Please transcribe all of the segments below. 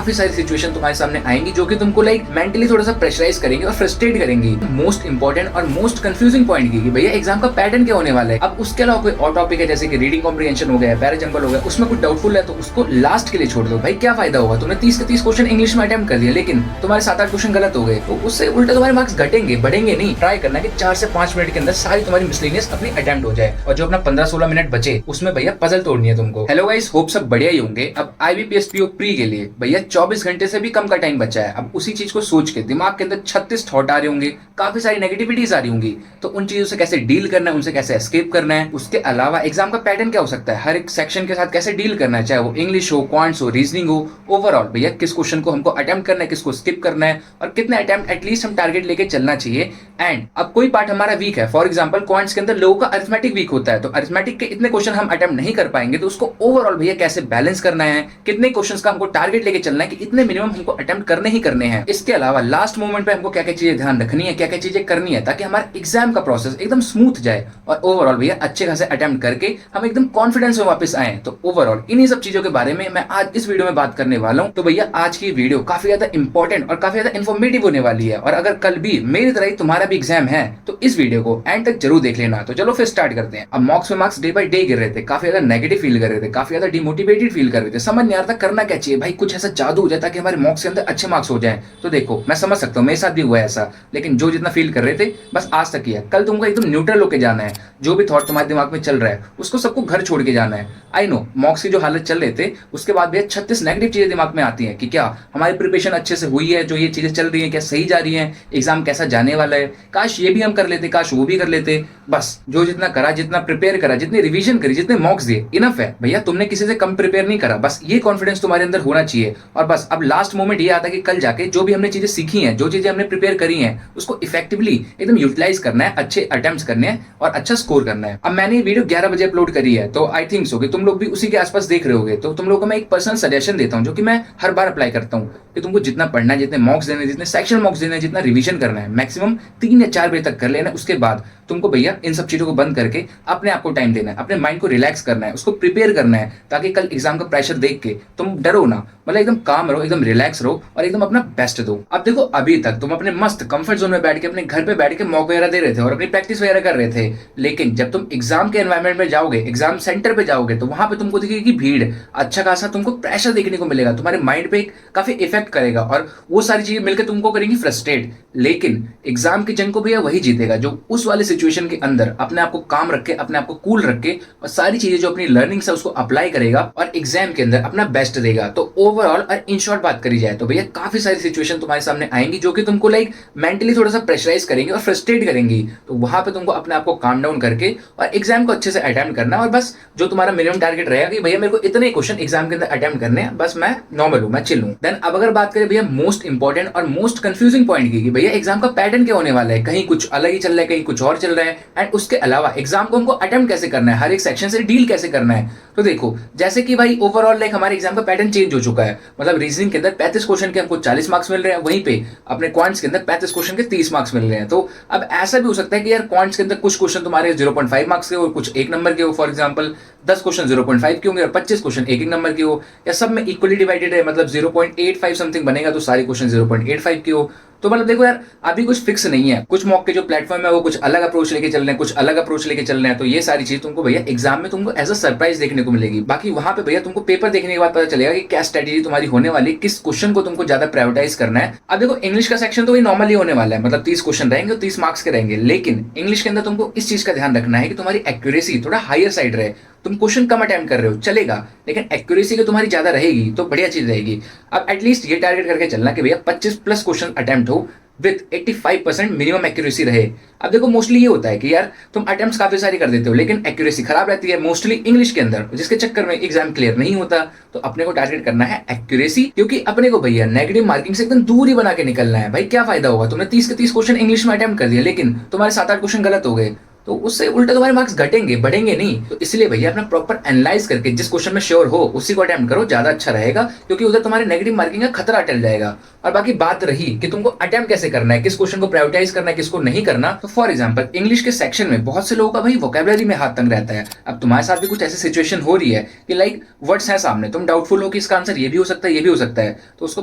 काफी सारी सिचुएशन तुम्हारे सामने आएंगी जो कि तुमको लाइक मेंटली थोड़ा सा प्रेशराइज करेंगे और फ्रस्ट्रेट करेंगी। मोस्ट इंपॉर्टेंट और मोस्ट कंफ्यूजिंग पॉइंट की भैया एग्जाम का पैटर्न क्या होने वाला है। अब उसके अलावा कोई और टॉपिक है जैसे कि रीडिंग कॉम्प्रिहेंशन हो गया, पैराजंपल हो गया, उसमें कुछ डाउटफुल है तो उसको लास्ट के लिए छोड़ दो। भाई क्या फायदा होगा, तुमने 30 के 30 क्वेश्चन इंग्लिश में अटेम्प्ट कर दिया लेकिन तुम्हारे 7-8 क्वेश्चन गलत हो गए तो उससे उल्टा तुम्हारे मार्क्स घटेंगे, बढ़ेंगे नहीं। ट्राई करना है कि 4 से 5 मिनट के अंदर सारी तुम्हारी मिसलेनियस अपनी अटेम्प्ट हो जाए और जो अपना 15-16 मिनट बचे उसमें भैया पजल तोड़नी है तुमको। हेलो गाइस, होप सब बढ़िया ही होंगे। अब IBPS PO प्री के लिए भैया 24 घंटे से भी कम का टाइम बचा है। अब उसी चीज को सोच के दिमाग के अंदर 36 थॉट आ रहे होंगे, काफी सारी नेगेटिविटीज आ रही होंगी, तो उन चीजों से कैसे डील करना है, उनसे कैसे एस्केप करना है। उसके अलावा एग्जाम का पैटर्न क्या हो सकता है, हर एक सेक्शन के साथ कैसे डील करना है, चाहे वो इंग्लिश हो, क्वांट्स हो, रीजनिंग हो। ओवरऑल भैया किस क्वेश्चन को हमको अटेम्प्ट करना है, किसको स्किप करना है और कितने अटेम्प्ट एटलीस्ट हम टारगेट लेके चलना चाहिए। एंड अब कोई पार्ट हमारा वीक है, फॉर एग्जांपल क्वांट्स के अंदर लोगों का अरिथमेटिक वीक होता है तो अरिथमेटिक के इतने क्वेश्चन हम अटेम्प्ट नहीं कर पाएंगे, तो उसको ओवरऑल भैया कैसे बैलेंस करना है, कितने क्वेश्चंस का हमको टारगेट लेके चलना है कि इतने मिनिमम हमको अटेम्प्ट करने ही करने हैं। इसके अलावा लास्ट मोमेंट पे हमको क्या क्या चीजें ध्यान रखनी है, क्या क्या चीजें करनी है ताकि हमारा एग्जाम का प्रोसेस एकदम स्मूथ जाए और ओवरऑल भैया अच्छे खासे अटेम्प्ट करके हम एकदम कॉन्फिडेंस में वापस आए। तो ओवरऑल इन्हीं सब चीजों के बारे में मैं आज इस वीडियो में बात करने वाला हूं। तो भैया आज की वीडियो काफी ज्यादा इंपॉर्टेंट और काफी ज्यादा इन्फॉर्मेटिव होने वाली है और अगर कल भी मेरी तरह ही तुम्हारा भी एग्जाम है तो इस वीडियो को एंड तक जरूर देख लेना। तो चलो फिर स्टार्ट करते हैं। अब मॉक्स में मार्क्स डे बाय डे गिर रहे थे, काफी ज्यादा नेगेटिव फील कर रहे थे, काफी ज्यादा डिमोटिवेटेड फील कर रहे थे, समझ नहीं आ रहा था करना क्या चाहिए। भाई कुछ ऐसा जादू हो जाए ताकि हमारे मॉक्स के अंदर अच्छे मार्क्स हो जाए। तो देखो मैं समझ सकता हूँ, मेरे साथ भी हुआ है ऐसा, लेकिन जो जितना फील कर रहे थे बस आज तक ही है। कल तुमको एकदम न्यूट्रल होकर जाना है, जो भी थॉट तुम्हारे दिमाग में चल रहा है उसको सबको घर छोड़ के जाना है। आई नो मॉक्स की जो हालत चल रहे थे उसके बाद भी 36 नेगेटिव चीजें दिमाग में आती हैं कि क्या हमारी प्रिपरेशन अच्छे से हुई है, जो ये चीजें चल रही हैं क्या सही जा रही हैं, एग्जाम कैसा जाने वाला है, काश ये भी हम कर लेते, काश वो भी कर लेते। बस जो जितना करा, जितना प्रिपेयर करा, जितनी रिवीजन करी, जितने मॉक्स दिए, इनफ है भैया। तुमने किसी से कम प्रिपेयर नहीं करा, बस ये कॉन्फिडेंस तुम्हारे अंदर होना चाहिए। और बस अब लास्ट मोमेंट ये आता है कि कल जाके जो भी हमने चीजें सीखी हैं, जो चीजें हमने प्रिपेयर करी हैं उसको इफेक्टिवली एकदम यूटिलाइज करना है, अच्छे अटेम्प्ट्स करने हैं और अच्छा स्कोर करना है। अब मैंने ये वीडियो 11 बजे अपलोड करी है तो आई थिंक सो कि तुम लोग भी उसी के आसपास देख रहे होगे। तो तुम लोगों को मैं एक पर्सनल सजेशन देता हूं जो कि मैं हर बार अप्लाई करता हूं कि तुमको जितना पढ़ना है, जितने मॉक्स देने, जितने सेक्शन मॉक्स देने, जितना रिवीजन करना है, मैक्सिमम 3 या 4 बजे तक कर लेना। उसके बाद तुमको भैया इन सब चीजों को बंद करके अपने आप को टाइम देना है, अपने माइंड को रिलैक्स करना है, उसको प्रिपेयर करना है ताकि कल एग्जाम का प्रेशर देख के तुम डरो ना, मतलब एकदम काम रहो, एकदम रिलैक्स रहो और एकदम अपना बेस्ट दो। अब देखो अभी तक तुम अपने मस्त कंफर्ट जोन में बैठ के अपने घर पे बैठ के मॉक वगैरह दे रहे थे और अपनी प्रैक्टिस वगैरह कर रहे थे, लेकिन जब तुम एग्जाम के एनवायरमेंट में जाओगे, एग्जाम सेंटर पे जाओगे तो वहां पे तुमको दिखेगी भीड़, अच्छा खासा तुमको प्रेशर देखने को मिलेगा, तुम्हारे माइंड पे काफी इफेक्ट करेगा और वो सारी चीजें मिलकर तुमको करेंगी फ्रस्ट्रेट। लेकिन एग्जाम की जंग को भैया वही जीतेगा जो उस वाले सिचुएशन के अंदर अपने आप को काम रख के, अपने आप को कूल रख के और सारी चीजें जो अपनी लर्निंग है उसको अप्लाई करेगा और एग्जाम के अंदर अपना बेस्ट देगा। तो ओवरऑल और इन शॉर्ट बात करी जाए तो भैया काफी सारी सिचुएशन तुम्हारे सामने आएंगी जो कि तुमको लाइक मेंटली थोड़ा सा प्रेशराइज करेंगे और फ्रस्ट्रेट करेंगी। तो वहां पे तुमको अपने आप को काम डाउन करके और एग्जाम को अच्छे से अटेम्प्ट करना और बस जो तुम्हारा मिनिमम टारगेट रहेगा कि भैया मेरे को इतने क्वेश्चन एग्जाम के अंदर अटेम्प्ट करने हैं, बस मैं नॉर्मल हूं, मैं चिल हूं। देन अब अगर बात करें भैया मोस्ट इंपॉर्टेंट और मोस्ट कंफ्यूजिंग पॉइंट की भैया एग्जाम का पैटर्न क्या होने वाला है, कहीं कुछ अलग ही चल रहा है, कहीं कुछ और चल रहा है। एंड उसके अलावा एग्जाम को हमको अटेम्प्ट कैसे करना है, हर एक सेक्शन से डील कैसे करना है। तो देखो जैसे कि भाई ओवरऑल लाइक हमारे एग्जाम का पैटर्न चेंज हो चुका है, मतलब रीजनिंग के अंदर 35 क्वेश्चन के हमको 40 मार्क्स मिल रहे हैं, वहीं पे अपने क्वांट्स के अंदर 35 क्वेश्चन के 30 मार्क्स मिल रहे हैं। तो अब ऐसा भी हो सकता है कि यार क्वांट्स के अंदर कुछ क्वेश्चन तुम्हारे 0.5 मार्क्स के हो और कुछ 1 नंबर के हो, फॉर एग्जांपल 10 क्वेश्चन 0.5 के होंगे और 25 क्वेश्चन 1 नंबर के हो, या सब में इक्वली डिवाइडेड है, मतलब 0.85 समथिंग बनेगा तो सारे क्वेश्चन 0.85 के हो। तो मतलब देखो यार अभी कुछ फिक्स नहीं है, कुछ मॉक के जो प्लेटफॉर्म है वो कुछ अलग अप्रोच लेके चल रहे हैं, कुछ अलग अप्रोच लेके चल रहे हैं। तो ये सारी चीज तुमको भैया एग्जाम में तुमको एज अ सरप्राइज देखने को मिलेगी। बाकी वहां पे भैया तुमको पेपर देखने के बाद पता चलेगा कि क्या स्ट्रेटेजी तुम्हारी होने वाली, किस क्वेश्चन को तुमको ज्यादा प्रायोरिटाइज करना है। अब देखो इंग्लिश का सेक्शन तो वही नॉर्मली होने वाला है, मतलब 30 क्वेश्चन रहेंगे और 30 मार्क्स के रहेंगे, लेकिन इंग्लिश के अंदर तुमको इस चीज का ध्यान रखना है कि तुम्हारी एक्यूरेसी थोड़ा हायर साइड रहे। तुम क्वेश्चन कम अटेम्प्ट कर रहे हो चलेगा, लेकिन एक्यूरेसी की तुम्हारी ज्यादा रहेगी तो बढ़िया चीज रहेगी। अब एटलीस्ट ये टारगेट करके चलना कि भैया 25 प्लस क्वेश्चन अटेम्प्ट हो विद 85% मिनिमम एक्यूरेसी रहे। अब देखो मोस्टली ये होता है कि यार तुम अटेम्प्ट्स काफी सारी कर देते हो लेकिन एक्यूरेसी खराब रहती है मोस्टली इंग्लिश के अंदर, जिसके चक्कर में एग्जाम क्लियर नहीं होता। तो अपने को टारगेट करना है एक्यूरेसी, क्योंकि अपने को भैया नेगेटिव मार्किंग से एकदम दूर ही बना के निकलना है। भाई क्या फायदा होगा, तुमने 30 के 30 क्वेश्चन इंग्लिश में अटेम्प्ट कर दिया लेकिन तुम्हारे 7-8 क्वेश्चन गलत हो गए, तो उससे उल्टा तुम्हारे मार्क्स घटेंगे, बढ़ेंगे नहीं। तो इसलिए भैया अपना प्रॉपर एनालाइज करके जिस क्वेश्चन में श्योर हो उसी को अटेम्प्ट करो, ज्यादा अच्छा रहेगा, क्योंकि उधर तुम्हारे नेगेटिव मार्किंग का खतरा टल जाएगा। और बाकी बात रही कि तुमको अटेम्प्ट कैसे करना है, किस क्वेश्चन को प्रायोरिटाइज करना है, किसको नहीं करना, तो फॉर एग्जांपल इंग्लिश के सेक्शन में बहुत से लोगों का भाई वोकैबुलरी में हाथ तंग रहता है। अब तुम्हारे साथ भी कुछ ऐसी सिचुएशन हो रही है कि लाइक वर्ड्स हैं सामने, तुम डाउटफुल हो कि इसका आंसर ये भी हो सकता है, ये भी हो सकता है, तो उसको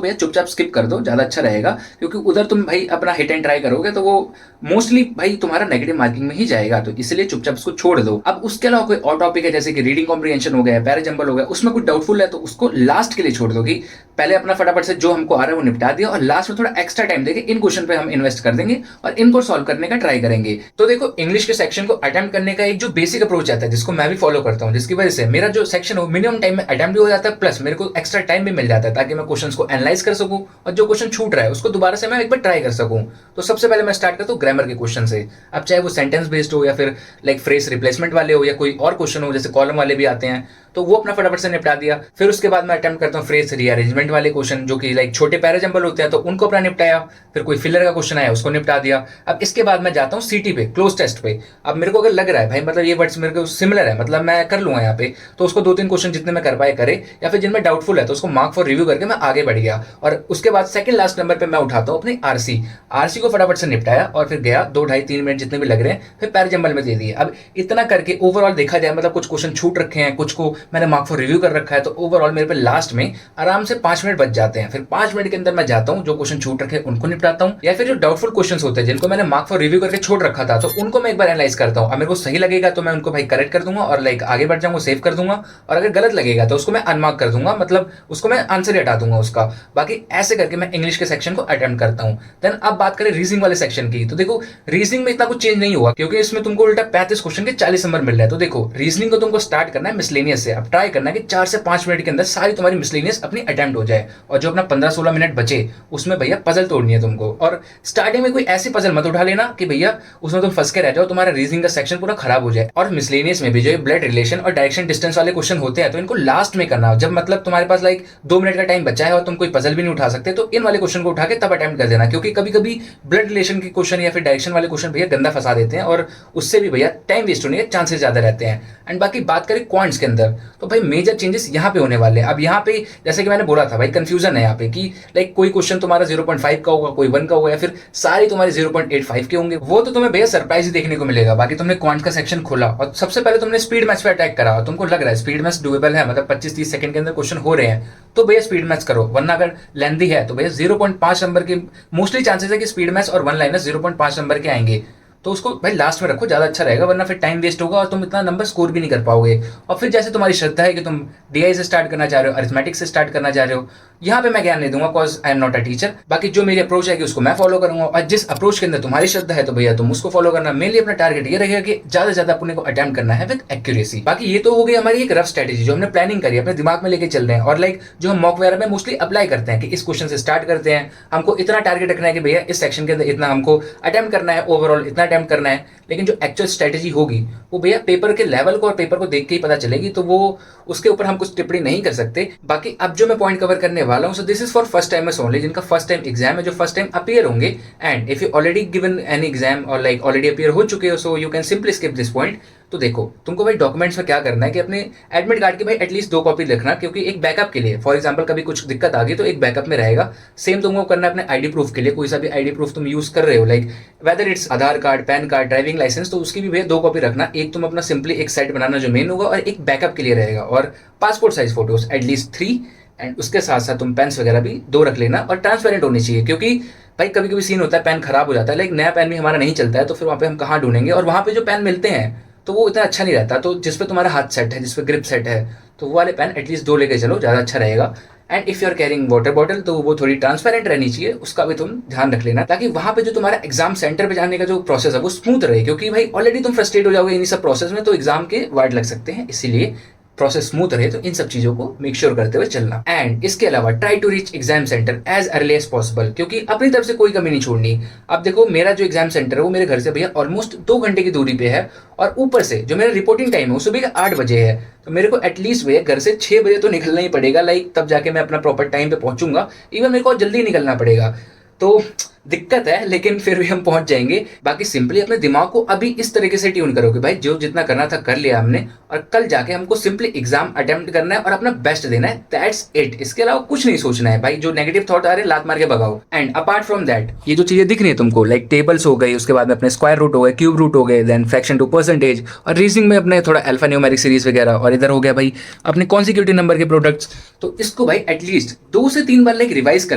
भैया चुपचाप स्किप कर दो, ज्यादा अच्छा रहेगा। क्योंकि उधर तुम भाई अपना हिट एंड ट्राई करोगे तो वो मोस्टली भाई तुम्हारा नेगेटिव मार्किंग में ही जाएगा, तो इसलिए चुपचाप उसको छोड़ दो। अब उसके अलावा कोई और टॉपिक है जैसे कि रीडिंग कॉम्प्रिहेंशन हो गया, पैराजंबल हो गया, उसमें कुछ डाउटफुल है तो उसको लास्ट के लिए छोड़ दो, कि पहले अपना फटाफट से जो हमको आ रहा है वो निपटा दिया और लास्ट में थोड़ा एक्स्ट्रा टाइम देके इन क्वेश्चन पे हम इन्वेस्ट कर देंगे और इनको सॉल्व करने का ट्राई करेंगे। तो देखो इंग्लिश के सेक्शन को अटेम्प्ट करने का एक जो बेसिक अप्रोच आता है जिसको मैं भी फॉलो करता हूँ, जिसकी वजह से मेरा जो सेक्शन हो मिनिमम टाइम में अटेम्प्ट भी हो जाता है, प्लस मेरे को एक्स्ट्रा टाइम भी मिल जाता है ताकि मैं क्वेश्चन को एनालाइज कर सकूं और जो क्वेश्चन छूट रहा है उसको दोबारा से मैं एक बार ट्राई कर सकूं। तो सबसे पहले मैं स्टार्ट करता हूँ ग्रामर के क्वेश्चन से। अब चाहे वो सेंटेंस बेस्ड हो या फिर लाइक फ्रेज रिप्लेसमेंट वाले हो या कोई और क्वेश्चन हो, जैसे कॉलम वाले भी आते हैं, तो वो अपना फटाफट से निपटा दिया। फिर उसके बाद मैं अटेम्प्ट करता हूँ फ्रेज रीअरेंजमेंट वाले क्वेश्चन, जो कि लाइक छोटे पैराजंबल होते हैं, तो उनको अपना निपटाया। फिर कोई फिलर का क्वेश्चन आया उसको निपटा दिया। अब इसके बाद मैं जाता हूँ सीटी पे, क्लोज टेस्ट पे। अब मेरे को अगर लग रहा है भाई मतलब ये वर्ड्स मेरे को सिमिलर है, मतलब मैं कर लूंगा यहाँ पे, तो उसको 2-3 क्वेश्चन जितने मैं कर पाए करे, या फिर जिनमें डाउटफुल है तो उसको मार्क फॉर रिव्यू करके मैं आगे बढ़ गया। और उसके बाद सेकंड लास्ट नंबर पे मैं उठाता हूँ अपनी आरसी को फटाफट से निपटाया और फिर गया 2-2.5-3 मिनट जितने भी लग रहे हैं फिर पैराजंबल में दे दिए। अब इतना करके ओवरऑल देखा जाए, मतलब कुछ क्वेश्चन छूट रखे हैं, कुछ को मैंने मार्क फॉर रिव्यू कर रखा है, तो ओवरऑल मेरे पे लास्ट में आराम से 5 मिनट बच जाते हैं। फिर 5 मिनट के अंदर मैं जाता हूँ जो क्वेश्चन छूट रखे उनको निपटाता हूँ, या फिर जो डाउटफुल क्वेश्चन होते हैं जिनको मैंने मार्क फॉर रिव्यू करके छोड़ रखा था तो उनको मैं एक बार एनालाइज करता हूँ। अब मेरे को सही लगेगा तो मैं उनको भाई करेक्ट कर दूंगा और लाइक आगे बढ़ जाऊंगा, सेव कर दूंगा, और अगर गलत लगेगा तो उसको मैं अनमार्क कर दूंगा, मतलब उसको मैं आंसर हटा दूंगा उसका। बाकी ऐसे करके मैं इंग्लिश के सेक्शन को अटेम्प्ट करता हूँ। देन अब बात करें रीजनिंग वाले सेक्शन की, तो देखो रीजनिंग में इतना कुछ चेंज नहीं हुआ क्योंकि इसमें तुमको उल्टा 35 क्वेश्चन के 40 नंबर मिल रहा है। तो देखो रीजनिंग को तुमको स्टार्ट करना है मिसलेनियस से। अब ट्राई करना है कि 4 से 5 मिनट के अंदर सारी तुम्हारी मिसलेनियस अपनी अटेम्प्ट हो जाए, और जो अपना 15-16 मिनट बचे उसमें भैया पजल तोड़नी है तुमको। और स्टार्टिंग में कोई ऐसी पजल मत उठा लेना कि भैया उसमें तुम फंस के रह जाओ, तुम्हारा रीजनिंग का सेक्शन पूरा खराब हो जाए। और मिसलेनियस में भी जो ब्लड रिलेशन और डायरेक्शन डिस्टेंस वाले क्वेश्चन होते हैं तो इनको लास्ट में करना, जब मतलब तुम्हारे पास लाइक 2 मिनट का टाइम बचा है और तुम कोई पजल भी नहीं उठा सकते, तो इन वाले क्वेश्चन को उठा के तब अटेम्प्ट कर देना, क्योंकि कभी कभी ब्लड रिलेशन के क्वेश्चन या फिर डायरेक्शन वाले क्वेश्चन भैया गंदा फंसा देते हैं और उससे भी भैया टाइम वेस्ट होने के चांसेस ज्यादा रहते हैं। एंड बाकी बात करें क्वांट्स के अंदर, तो भाई मेजर चेंजेस यहाँ पे होने वाले हैं। अब यहाँ पे जैसे कि मैंने बोला था भाई कंफ्यूजन है यहाँ पे कि लाइक कोई क्वेश्चन तुम्हारा 0.5 का होगा, कोई 1 का होगा, या फिर सारे तुम्हारे 0.85 के होंगे, वो तो तुम्हें भैया सरप्राइज ही देखने को मिलेगा। बाकी तुमने क्वांट्स का सेक्शन खोला और सबसे पहले तुमने स्पीड मैथ्स पे अटैक करा और तुमको लग रहा है स्पीड मैथ्स डुएबल है, मतलब 25-30 सेकंड के अंदर क्वेश्चन हो रहे हैं, तो भैया स्पीड मैथ्स करो। वरना अगर लेंथी है तो भैया 0.5 नंबर के मोस्टली चांसेस है कि स्पीड मैथ्स और 1 लाइनर 0.5 नंबर के आएंगे, तो उसको भाई लास्ट में रखो, ज्यादा अच्छा रहेगा, वरना फिर टाइम वेस्ट होगा और तुम इतना नंबर स्कोर भी नहीं कर पाओगे। और फिर जैसे तुम्हारी श्रद्धा है कि तुम डीआई से स्टार्ट करना चाह रहे हो, अरिथमेटिक से स्टार्ट करना चाह रहे हो, यहाँ पे मैं ज्ञान नहीं दूंगा because I am not a teacher. बाकी जो मेरी अप्रोच है कि उसको मैं फॉलो करूंगा, और जिस अप्रोच के अंदर तुम्हारी श्रद्धा है तो भैया तुम उसको फॉलो करना। मेनली अपना टारगेट ये रहेगा कि ज्यादा से ज्यादा अपने को अटेम्प्ट करना है विद एक्यूरेसी। बाकी ये तो हो गई हमारी एक रफ स्ट्रेटेजी जो हमने प्लानिंग करी, अपने दिमाग में लेके चल रहे हैं, और लाइक जो हम मॉक वगैरह में मोस्टली अप्लाई करते हैं कि इस क्वेश्चन से स्टार्ट करते हैं, हमको इतना टारगेट रखना है कि भैया इस सेक्शन के अंदर इतना हमको अटेम्प्ट करना है, ओवरऑल इतना अटेम्प्ट करना है। लेकिन जो एक्चुअल स्ट्रेटेजी होगी वो भैया पेपर के लेवल को और पेपर को देख के ही पता चलेगी, तो वो उसके ऊपर हम कुछ टिप्पणी नहीं कर सकते। बाकी अब जो मैं पॉइंट कवर करने वाला हूं, so this is for first timers only, जिनका फर्स्ट टाइम एग्जाम है, जो फर्स्ट टाइम अपीयर होंगे। And if you already given an exam और लाइक ऑलरेडी अपीयर हो चुके हो, so you can simply skip this point. तो देखो तुमको भाई डॉक्यूमेंट्स में क्या करना है कि अपने एडमिट कार्ड की भाई एटलीस्ट 2 कॉपी लिखना, क्योंकि एक बैकअप के लिए, फॉर एग्जांपल कभी कुछ दिक्कत आ गई तो एक बैकअप में रहेगा। सेम तुमको करना है अपने आईडी प्रूफ के लिए, कोई सा भी आईडी प्रूफ तुम यूज कर रहे हो, like whether it's Aadhaar card, PAN card, driving licence, तो उसकी भी भैया 2 कॉपी रखना। एक तुम अपना सिंपली एक साइड बनाना जो मेन होगा, और एक बैकअप के लिए रहेगा, और passport size photos at least 3। And उसके साथ साथ तुम पेन्स वगैरह भी 2 रख लेना, और ट्रांसपेरेंट होनी चाहिए, क्योंकि भाई कभी कभी सीन होता है पेन खराब हो जाता है, लाइक नया पेन भी हमारा नहीं चलता है, तो फिर वहाँ पे हम कहाँ ढूंढेंगे, और वहाँ पे जो पेन मिलते हैं तो वो इतना अच्छा नहीं रहता। तो जिसपे तुम्हारा हाथ सेट है, जिसपे ग्रिप सेट है, तो वो वाले पेन एटलीस्ट 2 लेके चलो, ज़्यादा अच्छा रहेगा। And if you are carrying water bottle तो वो थोड़ी ट्रांसपेरेंट रहनी चाहिए, उसका भी तुम ध्यान रख लेना, ताकि वहाँ पे जो तुम्हारा एग्जाम सेंटर पे जाने का जो प्रोसेस है वो स्मूथ रहे, क्योंकि भाई ऑलरेडी तुम फ्रस्ट्रेट हो जाओगे इन सब प्रोसेस में, तो एग्जाम के वार्ड लग सकते हैं, इसीलिए प्रोसेस स्मूथ रहे तो इन सब चीजों को मेक श्योर करते हुए चलना। एंड इसके अलावा try to reach exam centre as early as possible, क्योंकि अपनी तरफ से कोई कमी नहीं छोड़नी। अब देखो मेरा जो एग्जाम सेंटर है वो मेरे घर से भैया ऑलमोस्ट 2 घंटे की दूरी पे है, और ऊपर से जो मेरा रिपोर्टिंग टाइम है वो सुबह के 8 बजे है, तो मेरे को एटलीस्ट भैया घर से 6 बजे तो निकलना ही पड़ेगा, लाइक तब जाके मैं अपना प्रॉपर टाइम पे पहुंचूंगा। इवन मेरे को जल्दी निकलना पड़ेगा। तो दिक्कत है, लेकिन फिर भी हम पहुंच जाएंगे। बाकी सिंपली अपने दिमाग को अभी इस तरीके से ट्यून करो कि भाई जो जितना करना था कर लिया हमने, और कल जाके हमको सिंपली एग्जाम अटेम्प्ट करना है और अपना बेस्ट देना है। That's it. इसके अलावा कुछ नहीं सोचना है भाई। जो नेगेटिव थॉट आ रहे लात मार के भगाओ। एंड अपार्ट फ्रॉम दैट, ये जो चीजें दिख रही है तुमको, लाइक टेबल्स हो गई, उसके बाद में अपने स्क्वायर रूट हो गए, क्यूब रूट हो गए, देन फ्रैक्शन टू परसेंटेज, और रीजनिंग में अपने थोड़ा अल्फा न्यूमेरिक सीरीज वगैरह, और इधर हो गया भाई अपने कॉन्सिक्यूटिव नंबर के प्रोडक्ट्स। तो इसको भाई एटलीस्ट 2 से 3 बार लाइक रिवाइज कर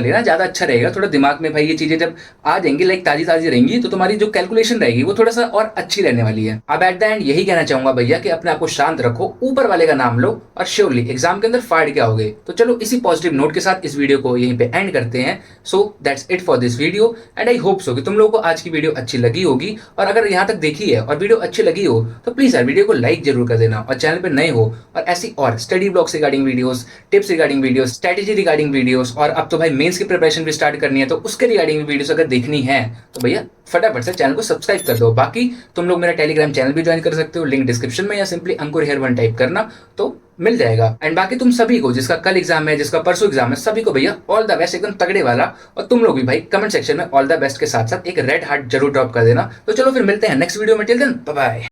लेना, ज्यादा अच्छा रहेगा। थोड़ा दिमाग में भाई ये चीजें जब आ जाएंगी, लाइक ताजी ताजी रहेंगी, तो तुम्हारी जो कैलकुलेशन रहेगी वो थोड़ा सा और अच्छी रहने वाली है। अब एट द एंड यही कहना चाहूंगा भैया कि अपने आप को शांत रखो, ऊपर वाले का नाम लो, और श्योरली एग्जाम के अंदर फाड़ के आओगे। तो चलो इसी पॉजिटिव नोट के साथ इस वीडियो को यहीं पे एंड करते हैं। So that's it for this video, and I hope so कि तुम लोगों को आज की वीडियो अच्छी लगी होगी। और अगर यहाँ तक देखी है और वीडियो अच्छी लगी हो तो प्लीज यार वीडियो को लाइक जरूर कर देना, और चैनल पे नए हो और ऐसी और study blogs regarding videos, tips regarding videos, strategy regarding videos, और अब तो भाई मेंस की प्रिपरेशन भी स्टार्ट करनी है, तो उसके रिगार्डिंग वीडियोस अगर देखनी है तो भैया फटाफट से चैनल को सब्सक्राइब कर दो। बाकी तुम लोग मेरा टेलीग्राम चैनल भी ज्वाइन कर सकते हो, लिंक डिस्क्रिप्शन में, या simply Ankur here one type करना तो मिल जाएगा। एंड बाकी तुम सभी को, जिसका कल एग्जाम है, जिसका परसों एग्जाम है, सभी को भैया ऑल द बेस्ट, एकदम तगड़े वाला। और तुम लोग भी भाई कमेंट सेक्शन में ऑल द बेस्ट के साथ साथ एक रेड हार्ट जरूर ड्रॉप कर देना। तो चलो फिर मिलते हैं नेक्स्ट वीडियो में। Till then bye bye.